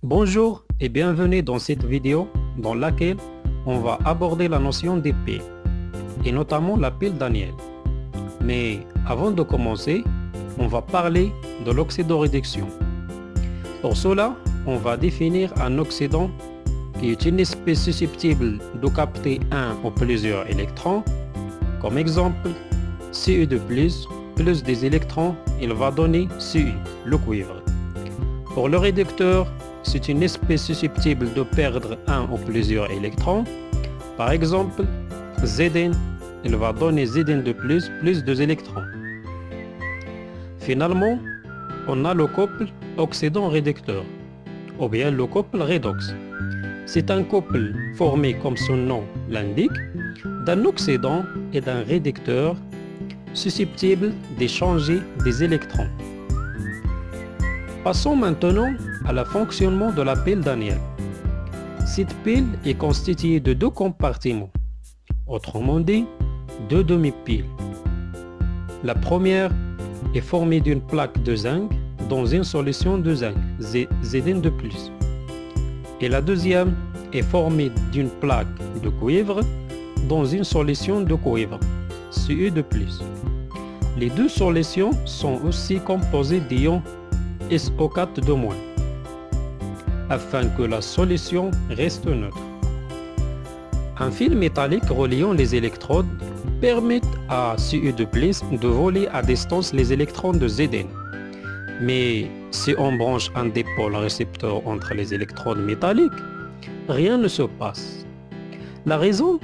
Bonjour et bienvenue dans cette vidéo dans laquelle on va aborder la notion des piles et notamment la pile Daniell. Mais avant de commencer, on va parler de l'oxydoréduction. Pour cela, on va définir un oxydant qui est une espèce susceptible de capter un ou plusieurs électrons. Comme exemple, Cu2+, plus des électrons, il va donner Cu, le cuivre. Pour le réducteur, c'est une espèce susceptible de perdre un ou plusieurs électrons. Par exemple, Zn, il va donner Zn2+, plus 2 électrons. Finalement, on a le couple oxydant-réducteur, ou bien le couple redox. C'est un couple formé, comme son nom l'indique, d'un oxydant et d'un réducteur susceptibles d'échanger des électrons. Passons maintenant à le fonctionnement de la pile Daniell. Cette pile est constituée de deux compartiments, autrement dit, deux demi-piles. La première est formée d'une plaque de zinc dans une solution de zinc, Zn2+. Et la deuxième est formée d'une plaque de cuivre dans une solution de cuivre, Cu2+. Les deux solutions sont aussi composées d'ions SO4 afin que la solution reste neutre. Un fil métallique reliant les électrodes permet à Cu2+ de voler à distance les électrons de Zn. Mais si on branche un dipôle récepteur entre les électrodes métalliques, rien ne se passe. La raison,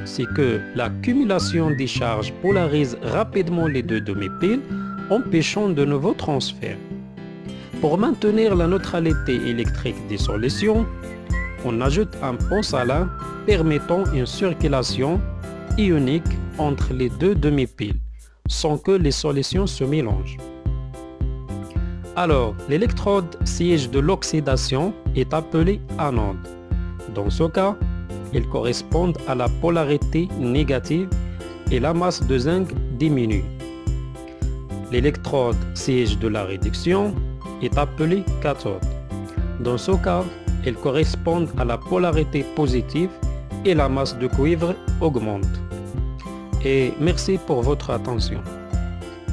c'est que l'accumulation des charges polarise rapidement les deux demi-piles, empêchant de nouveaux transferts. Pour maintenir la neutralité électrique des solutions, on ajoute un pont salin permettant une circulation ionique entre les deux demi-piles, sans que les solutions se mélangent. Alors, l'électrode siège de l'oxydation est appelée anode. Dans ce cas, ils correspondent à la polarité négative et la masse de zinc diminue. L'électrode siège de la réduction est appelée cathode. Dans ce cas, elles correspondent à la polarité positive et la masse de cuivre augmente. Et merci pour votre attention.